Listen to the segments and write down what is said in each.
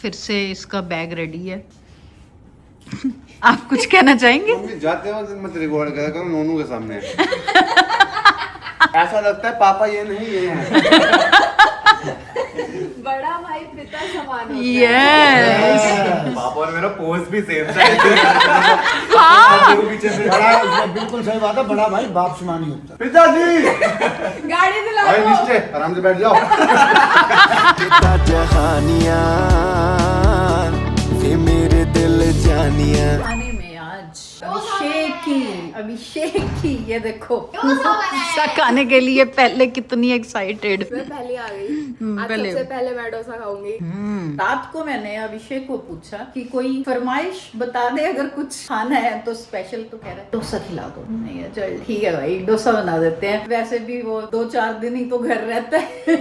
फिर से इसका बैग रेडी है। आप कुछ कहना चाहेंगे? मम्मी जाते वक्त मत रिकॉर्ड करा करो नोनू के सामने। ऐसा लगता है पापा ये नहीं ये है। बड़ा भाई पिता समान होता यस। पापा और मेरा पोज भी सेम था। हाँ बड़ा बिल्कुल सही बात है, बड़ा भाई बाप समान ही होता है। पिताजी है। गाड़ी दिला भाई दो। नीचे आराम से बैठ जाओ। जहानिया वे मेरे दिल जानिया। खाने में आज अभिषेक की ये देखो डोसा खाने के लिए पहले कितनी एक्साइटेड। मैं पहले आ गई। आज पहले। सबसे पहले मैं डोसा खाऊंगी। रात को मैंने अभिषेक को पूछा कि कोई फरमाइश बता दे, अगर कुछ खाना है तो स्पेशल, तो कह रहा है डोसा खिला दो। नहीं है, चल ठीक है भाई डोसा बना देते हैं। वैसे भी वो 2-4 दिन ही तो घर रहता है।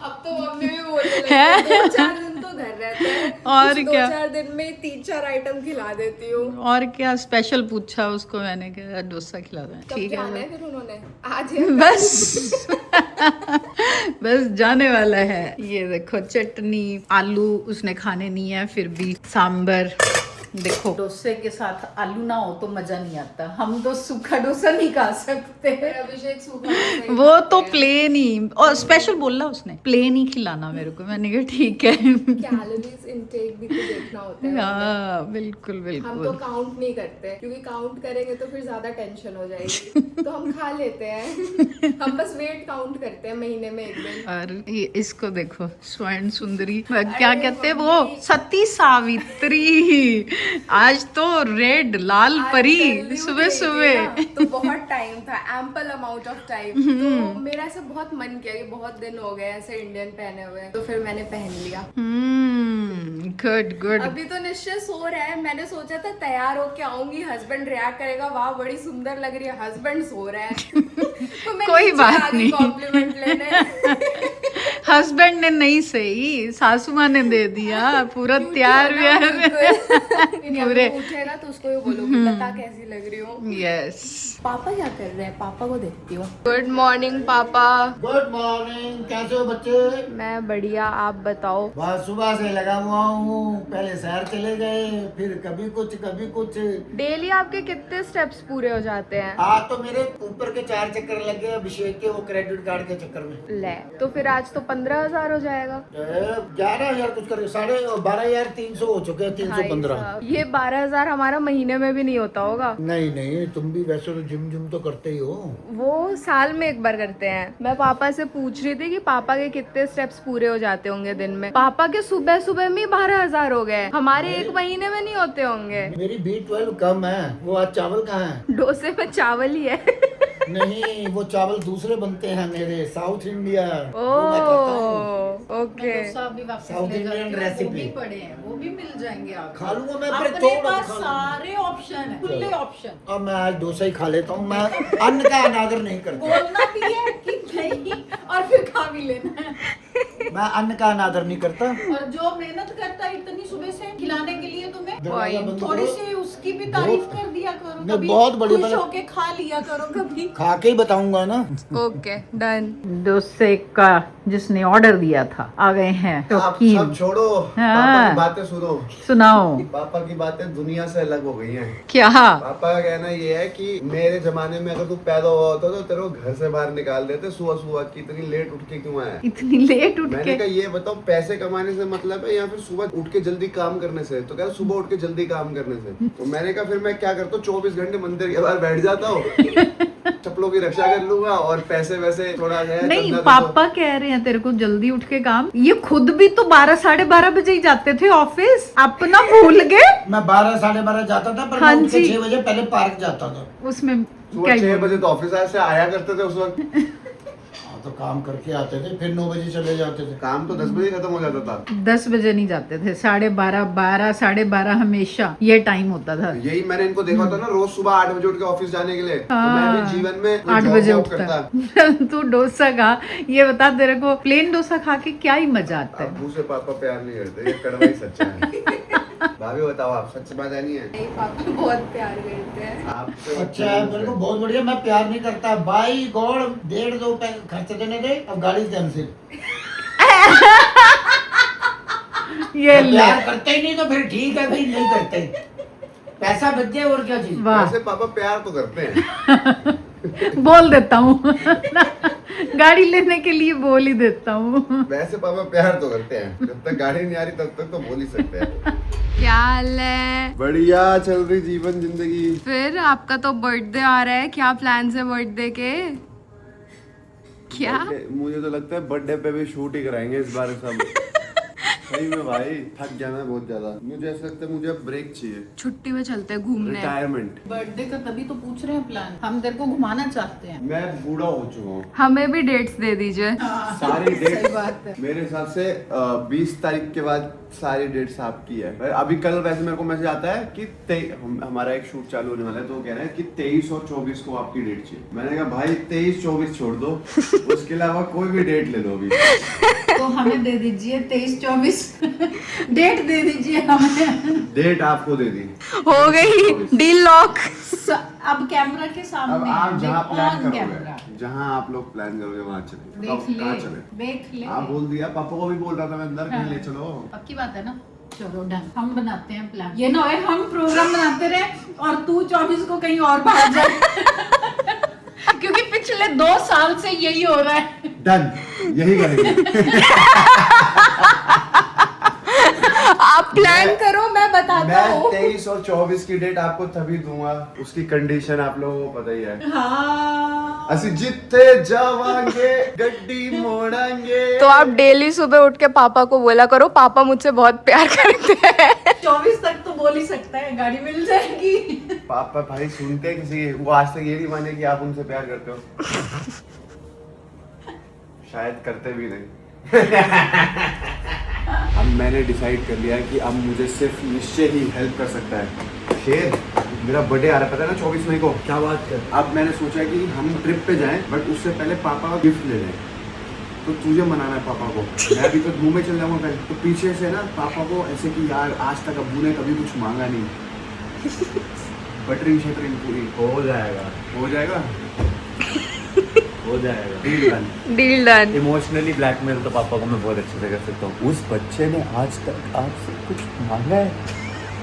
अब तो मम्मी भी बोलने लगी है, 2-4 दिन तो घर रहते हैं और कुछ क्या? 2-4 दिन में 3-4 आइटम खिला देती हूँ। और क्या स्पेशल पूछा उसको मैंने, कहा डोसा खिला दो। कब ठीक जाना है है फिर उन्होंने? आज या बस बस जाने वाला है। ये देखो चटनी, आलू उसने खाने नहीं है, फिर भी सांबर। देखो डोसे के साथ आलू ना हो तो मजा नहीं आता। हम तो सूखा डोसा नहीं खा सकते। फिर अभिषेक सूखा डोसा ही वो खाते तो हैं। प्लेन ही, और स्पेशल बोला उसने प्लेन ही खिलाना मेरे को। मैंने कहा ठीक है। कैलोरीज इनटेक भी तो देखना होता है। हाँ बिल्कुल हम तो बिल्कुल। काउंट नहीं करते क्योंकि काउंट करेंगे तो फिर ज्यादा टेंशन हो जाएगी। तो हम खा लेते हैं। हम बस वेट काउंट करते हैं महीने में एक दिन। और ये इसको देखो स्वर्ण सुंदरी, क्या कहते हैं वो, सती सावित्री। आज तो रेड लाल आज परी prelude सुबह दे दिया सुबह। ना, तो बहुत टाइम था, एम्पल अमाउंट ऑफ टाइम। तो मेरा ऐसा बहुत मन किया कि बहुत दिन हो गए ऐसे इंडियन पहने हुए, तो फिर मैंने पहन लिया। Good good. अभी तो निश्चय सो रहा है। मैंने सोचा था तैयार होके आऊंगी, हस्बैंड रिएक्ट करेगा, वाह बड़ी सुंदर लग रही है। हस्बैंड सो रहा है। तो मैं कोई नीचे बात आ गई नहीं। कॉम्प्लीमेंट लेने। हस्बैंड ने नहीं सही, सासू माँ ने दे दिया पूरा तैयार व्यार। पूरे उठे ना तो उसको ये बोलोगे बता कैसी लग रही हो। यस। पापा क्या कर रहे हैं? पापा को देखती हूँ। गुड मॉर्निंग पापा। गुड मॉर्निंग, कैसे हो बच्चे? मैं बढ़िया, आप बताओ। बस सुबह से लगा हुआ हूँ। पहले शहर चले गए, फिर कभी कुछ कभी कुछ। डेली आपके कितने स्टेप्स पूरे हो जाते हैं? आज तो मेरे ऊपर के 4 चक्कर लग गए अभिषेक के, वो क्रेडिट कार्ड के चक्कर में। ले तो फिर आज तो 15,000 हो जाएगा। 11,000 कुछ कर 12,300 हो चुके हैं। 315। ये 12,000 हमारा महीने में भी नहीं होता होगा। नहीं नहीं, तुम भी वैसे तो जिम तो करते ही हो। वो साल में एक बार करते हैं। मैं पापा से पूछ रही थी कि पापा के कितने स्टेप्स पूरे हो जाते होंगे दिन में। पापा के सुबह सुबह में 12,000 हो गए। हमारे एक महीने में नहीं होते होंगे। मेरी B12 कम है। वो आज चावल कहाँ है? डोसे में चावल ही है। नहीं, वो चावल दूसरे बनते हैं मेरे, साउथ इंडिया। वो मैं करता हूँ। ओके। साउथ इंडियन रेसिपी पड़े हैं, वो भी मिल जाएंगे आपको। खा लूंगा मैं, पर अपने थोड़ा पास खा लूंगा। सारे ऑप्शन है, खुले ऑप्शन। अब मैं आज डोसा ही खा लेता हूँ। मैं अन्न का अनादर नहीं करता। बोलना भी है कि नहीं, और फिर खा भी लेना है। मैं अन्न का अनादर नहीं करता। और जो मेहनत करता है इतनी सुबह से खिलाने के लिए तुम्हें, दरवाजा बंद थोड़ी करो। सी उसकी भी तारीफ बहुत- कर दिया करो। मैं कभी बहुत बड़ी खुश तरह- होके खा लिया करो कभी। खा के ही बताऊंगा ना। Okay done. डोसे का जिसने ऑर्डर दिया था आ गए हैं। आप शौकीन, सब छोड़ो, हाँ। पापा की बातें सुनो। सुनाओ पापा की बातें दुनिया से अलग हो गई हैं। क्या। पापा का कहना ये है कि मेरे जमाने में अगर तू पैदा हुआ होता तो तेरे को घर से बाहर निकाल देते सुबह सुबह की, इतनी लेट उठ के क्यों आया? इतनी लेट उठ मैंने के। कहा ये बताओ पैसे कमाने से मतलब है या फिर सुबह उठ के जल्दी काम करने से? तो कह रहा सुबह उठ के जल्दी काम करने से। तो मैंने कहा फिर मैं क्या करता हूँ, 24 घंटे मंदिर के बाहर बैठ जाता हूँ, चप्पलों की रक्षा कर लूंगा और पैसे वैसे थोड़ा है। नहीं, चंदा दे दो। पापा कह रहे हैं तेरे को जल्दी उठ के काम। ये खुद भी तो 12-12:30 बजे ही जाते थे ऑफिस, अपना भूल गए। मैं 12 साढ़े 12 जाता था, पर हाँ मैं उठ के जी। 6 बजे पहले पार्क जाता था। उसमें सुबह क्या 6 बजे तो ऑफिस से आया करते थे उस वक्त। हाँ, तो काम करके आते थे, फिर 9 बजे चले जाते थे। काम तो 10 बजे खत्म हो जाता था। 10 बजे नहीं जाते थे, 12:30, 12-12:30 हमेशा ये टाइम होता था। यही मैंने इनको देखा था ना, रोज सुबह 8 बजे उठ के ऑफिस जाने के लिए। तो मैं भी जीवन में 8 जॉब बजे वॉब उठता। तू डोसा खा, ये बता तेरे को प्लेन डोसा खा के क्या ही मजा आता है। अब्बू से पापा प्यार नहीं करते, ये कड़वा ही सच्चा है। भाभी बताओ, आप सच बात है नहीं है? नहीं, पापा बहुत प्यार करते हैं। आपसे अच्छा है, मेरे को बहुत बढ़िया। मैं प्यार नहीं करता भाई, गॉड 1.5-2 खर्च देने दे। अब गाड़ी कैंसिल। ये ले प्यार करते ही नहीं तो फिर ठीक है भाई, नहीं करते पैसा बच जाए और क्या चीज। वाह वैसे पापा प्यार तो करते हैं। बोल देता हूँ गाड़ी लेने के लिए बोल ही देता हूँ। वैसे पापा प्यार तो करते हैं, जब तक गाड़ी नहीं आ रही तब तक तो बोल ही सकते हैं। क्या हाल है? बढ़िया चल रही जीवन जिंदगी। फिर आपका तो बर्थडे आ रहा है, क्या प्लान है बर्थडे के? क्या? मुझे तो लगता है बर्थडे पे भी शूट ही कराएंगे इस बार सब। सही में भाई थक गया मैं बहुत ज्यादा। मुझे ऐसा लगता है मुझे अब ब्रेक चाहिए, छुट्टी में चलते हैं घूमने। रिटायरमेंट। बर्थडे का तभी तो पूछ रहे हैं प्लान, हम तेरे को घुमाना चाहते हैं। मैं बूढ़ा हो चुका हूँ। हमें भी डेट्स दे दीजिए। सारी सही डेट बात है। मेरे हिसाब से 20 तारीख के बाद सारी डेट्स आपकी है। अभी कल वैसे मेरे को मैसेज आता है कि हमारा एक शूट चालू होने वाला है, तो वो कह रहे हैं कि 23 और 24 को आपकी डेट चाहिए। मैंने कहा भाई 23-24 छोड़ दो, उसके अलावा कोई भी डेट ले लो अभी। तो हमें दे दीजिए 23-24 डेट दे दीजिए हमें। डेट आपको दे दी। हो गई डील लॉक। अब कैमरा के अब सामने आप जहाँ देख, प्लान on करोगे, कैमरा। जहाँ आप लोग प्लान करोगे वहाँ चले। देख अब कहाँ ले चले? देख ले। आप बोल दिया, पापा को भी बोल रहा था मैं अंदर, कहीं ले चलो। पक्की बात है ना? चलो डन, हम बनाते हैं प्लान। ये ना हो हम प्रोग्राम बनाते रहे और तू 24 को कहीं और भाग जाए। क्योंकि पिछले 2 साल से यही हो रहा है। डन, यही करेंगे। आप प्लान करो, मैं बताता मैं हूँ। 23 और 24 की डेट आपको तभी दूंगा, उसकी कंडीशन आप लोगों को पता ही है। हाँ। असि जिते जावांगे गड्डी मोड़ांगे। तो आप डेली सुबह उठ के पापा को बोला करो, पापा मुझसे बहुत प्यार करते हैं। 24 तक तो बोल ही सकता है, गाड़ी मिल जाएगी। पापा भाई सुनते हैं किसी की, वो आज तक ये नहीं माने कि आप उनसे प्यार करते हो। शायद करते भी नहीं। अब मैंने डिसाइड कर लिया है कि अब मुझे सिर्फ निश्चय ही हेल्प कर सकता है। शेर, मेरा बर्थडे आ रहा है पता है ना 24 मई को। क्या बात कर। अब मैंने सोचा कि हम ट्रिप पे जाएं, बट उससे पहले पापा का गिफ्ट ले लें। तो तुझे मनाना है पापा को। मैं अभी तो घूमे चल जाऊंगा कल, तो पीछे से ना पापा को ऐसे कि यार आज तक अब्बू ने कभी कुछ मांगा नहीं। बटरिंग शटरिंग पूरी हो जाएगा, हो जाएगा। हो जाएगा। Deal done. Deal done. Emotionally blackmail तो पापा को मैं बहुत अच्छे से कर सकता हूँ। उस बच्चे ने आज तक आपसे कुछ मांगा है?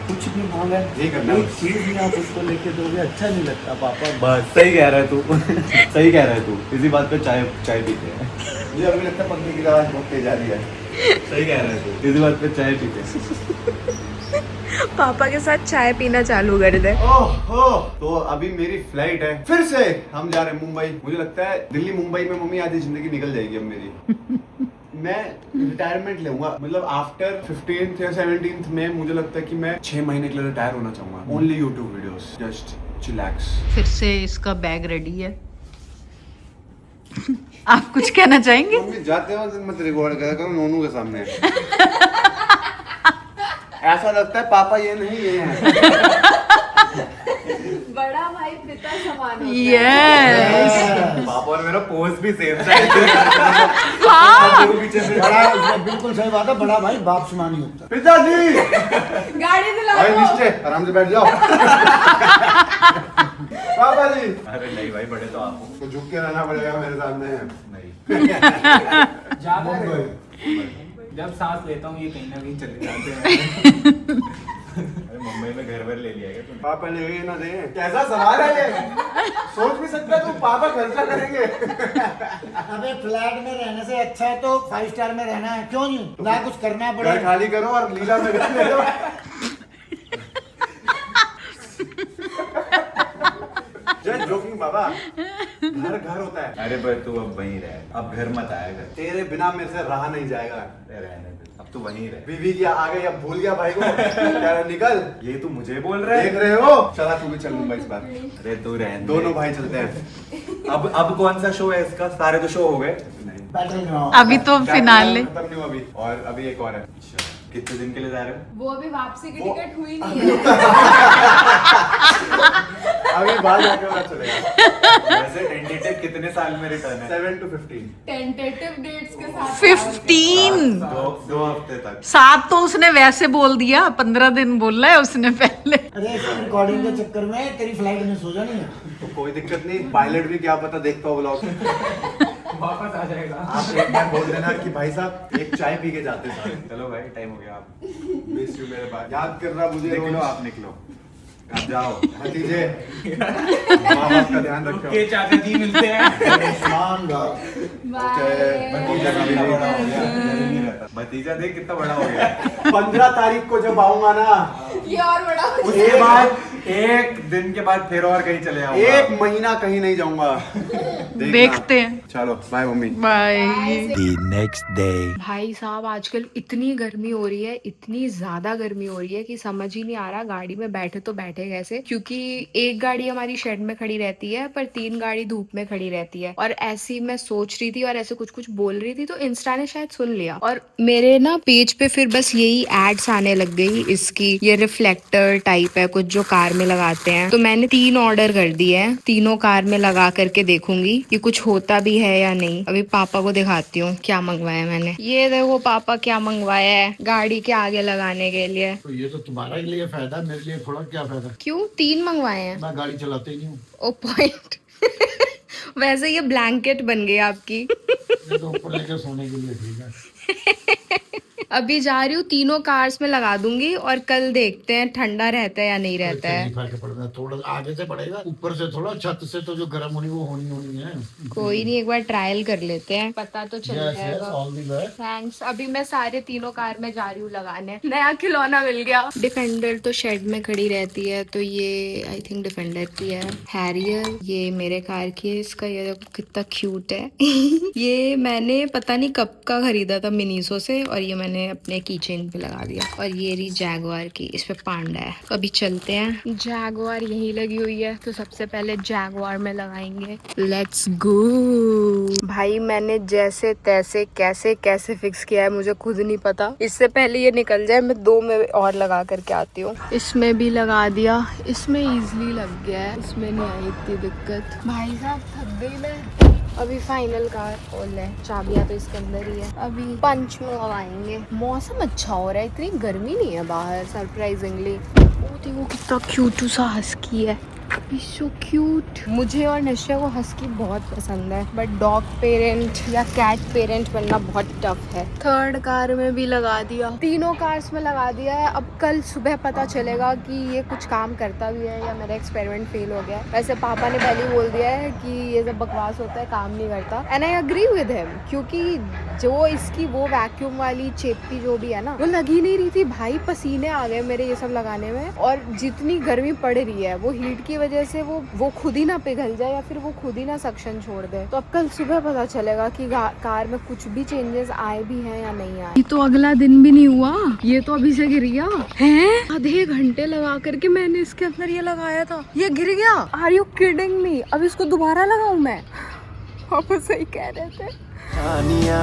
कुछ भी मांगा है? यही करना है। एक चीज भी आप उसको लेके दोगे, अच्छा नहीं लगता पापा। बस सही कह रहा है तू। सही कह रहा है तू। इसी बात पे चाय पीते हैं। मुझे अभी लगता है पंखे की आवाज बहुत तेज आ रही है। सही कह रहा है तू। इसी बात पे चाय पीते हैं। पापा के साथ चाय पीना चालू कर दे। ओहो, तो अभी मेरी फ्लाइट है, फिर से हम जा रहे हैं मुंबई। मुझे लगता है दिल्ली मुंबई में मम्मी आधी जिंदगी निकल जाएगी अब मेरी। मैं रिटायरमेंट लूंगा, मतलब आफ्टर 15th या 17th में मुझे लगता है कि मैं 6 महीने के लिए रिटायर होना चाहूंगा। Only YouTube videos, just chillax. फिर से इसका बैग रेडी है। आप कुछ कहना चाहेंगे? मम्मी जाते वक्त मत रिकॉर्ड करा करो नोनू के सामने। ऐसा लगता है पापा ये नहीं ये है। बड़ा भाई पिता समान यस। पापा और मेरा पोज भी सेम था। पीछे से बड़ा, बिल्कुल सही बात है, बड़ा भाई बाप समान ही होता है। पिताजी गाड़ी दिला भाई निश्चय आराम से बैठ जाओ। पापा जी, अरे नहीं भाई, बड़े तो आप हो। तो झुक के रहना पड़ेगा मेरे सामने। नहीं, ज्यादा जब सांस लेता हूँ ये कहीं ना कहीं चले जाते हैं। अरे मुंबई में घर वर ले लिया क्या तुमने? पापा ले ना दे, कैसा सवाल है ये? सोच भी सकता है तू, पापा खर्चा करेंगे। अबे फ्लैट में रहने से अच्छा है तो 5 स्टार में रहना है, क्यों नहीं? ना कुछ करना पड़े। घर खाली करो और लीला में घर ले लो। जस्ट जोकिंग बाबा, घर घर होता है। अरे पर तू अब वहीं रह, अब घर मत आया कर। तेरे बिना मेरे से रहा नहीं जाएगा। रहने दे, अब तू वहीं रह। बीवी की आ गई, अब भूल गया भाई को। कह रहा निकल, ये तू मुझे बोल रहा है? देख रहे हो? चला तू भी चल मुंबई इस बार। अरे तू रहने दे। दोनों भाई चलते हैं। अब कौन सा शो है इसका? सारे तो शो हो गए। नहीं, बैटल ग्राउंड। अभी तो फिनाले। खत्म नहीं हुआ अभी, और अभी एक और है। कितने दिन के लिए जा रहे हो? वो अभी वापसी की वो- टिकट हुई नहीं है। अभी बाहर जाके पता चलेगा। वैसे टेंटेटिव कितने साल में रिटर्न है? 7 to 15। टेंटेटिव डेट्स के साथ 15। दो हफ्ते तक। 7 तो उसने वैसे बोल दिया, 15 दिन बोल रहा है उसने पहले। अरे रिकॉर्डिंग के चक्कर में तेरी फ्लाइट मिस हो जानी है। तो कोई दिक्कत नहीं, पायलट भी क्या पता देखता हो व्लॉग। वापस आ जाएगा। आप एक बार बोल देना कि भाई साहब एक चाय पी के जाते साथ। चलो भाई टाइम हो गया, आप मिस यू मेरे पास। याद कर रहा मुझे। निकलो आप, निकलो आप, जाओ भतीजे। माँ बाप का ध्यान रखो। के चाचा जी मिलते हैं। भतीजा का भी बड़ा हो गया। भतीजा देख कितना बड़ा हो गया। 15 तारीख को जब आऊंगा ना, ये और बड़ा हो उसके बाद एक दिन के बाद फिर और कहीं चले आऊंगा। 1 महीना कहीं नहीं जाऊंगा। देखते हैं। चलो bye mummy. Bye. The next day. भाई साहब आजकल इतनी गर्मी हो रही है, इतनी ज्यादा गर्मी हो रही है कि समझ ही नहीं आ रहा गाड़ी में बैठे तो बैठे कैसे, क्योंकि एक गाड़ी हमारी शेड में खड़ी रहती है पर 3 गाड़ी धूप में खड़ी रहती है। और ऐसी मैं सोच रही थी और ऐसे कुछ कुछ बोल रही थी तो इंस्टा ने शायद सुन लिया और मेरे ना पेज पे फिर बस यही एड्स आने लग गई इसकी। ये रिफ्लेक्टर टाइप है कुछ जो कार में लगाते हैं, तो मैंने 3 ऑर्डर कर दिए हैं। तीनों कार में लगा करके देखूंगी कि कुछ होता भी है या नहीं। अभी पापा को दिखाती हूँ क्या मंगवाया मैंने। ये देखो पापा क्या मंगवाया है गाड़ी के आगे लगाने के लिए। तो ये तो तुम्हारा ही लिए फायदा, मेरे लिए थोड़ा क्या फायदा। क्यों 3 मंगवाए हैं? मैं गाड़ी चलाते ही नहीं हूँ। ओ पॉइंट। वैसे ये ब्लैंकेट बन गई आपकी। ये तो ऊपर लेकर सोने के लिए ठीक है। अभी जा रही हूँ, तीनों कार्स में लगा दूंगी और कल देखते हैं ठंडा रहता है या नहीं रहता है। फर्क पड़ता है, थोड़ा आगे से पड़ेगा, ऊपर से थोड़ा, छत से तो जो गर्म होनी वो होनी है। कोई नहीं, एक बार ट्रायल कर लेते हैं, पता तो चल Yes, yes, जाएगा। all the best. थैंक्स। अभी मैं सारे तीनों कार में जा रही हूँ लगाने। नया खिलौना मिल गया। डिफेंडर तो शेड में खड़ी रहती है, तो ये आई थिंक डिफेंडर की है। हैरियर ये मेरे कार की है। इसका ये देखो कितना क्यूट है। ये मैंने पता नहीं कब का खरीदा था मिनीसो से और ये मैंने अपने कीचेन पे लगा दिया। और ये रही जैगवार की, इस पे पांडा है। तो अभी चलते हैं। जैगवार यही लगी हुई है तो सबसे पहले जैगवार में लगाएंगे। Let's go. भाई मैंने जैसे तैसे कैसे कैसे फिक्स किया है मुझे खुद नहीं पता। इससे पहले ये निकल जाए मैं 2 में और लगा करके आती हूँ। इसमें भी लगा दिया, इसमें इजीली लग गया है, इसमें नहीं आई इतनी दिक्कत। भाई साहब थक गई मैं। अभी फाइनल कार खोल है, चाबियां तो इसके अंदर ही है। अभी पंच में लगाएंगे। मौसम अच्छा हो रहा है, इतनी गर्मी नहीं है बाहर सरप्राइजिंगली। ओ देखो कितना क्यूट सा हस्की है, सो क्यूट। मुझे और निश्चय को हस्की बहुत पसंद है, बट डॉग पेरेंट या कैट पेरेंट बनना बहुत टफ है। 3rd कार में भी लगा दिया, तीनों कार्स में लगा दिया है। अब कल सुबह पता चलेगा कि ये कुछ काम करता भी है या मेरा एक्सपेरिमेंट फेल हो गया है। वैसे पापा ने पहले ही बोल दिया है कि ये सब बकवास होता है, काम नहीं करता। And I agree with him, क्योंकि जो इसकी वो वैक्यूम वाली चेपी जो भी है ना, वो लगी नहीं रही थी। भाई पसीने आ गए मेरे ये सब लगाने में। और जितनी गर्मी पड़ रही है वो हीट की वजह से वो खुद ही ना पिघल जाए या फिर वो खुद ही ना सक्शन छोड़ दे। तो अब कल सुबह पता चलेगा कि कार में कुछ भी चेंजेस आए भी हैं या नहीं आए। ये तो अगला दिन भी नहीं हुआ, ये तो अभी से गिर गया है। आधे घंटे लगा करके मैंने इसके अंदर ये लगाया था, ये गिर गया। Are you kidding me? अब इसको दोबारा लगाऊं मैं? आप सही कह रहे थे। जानिया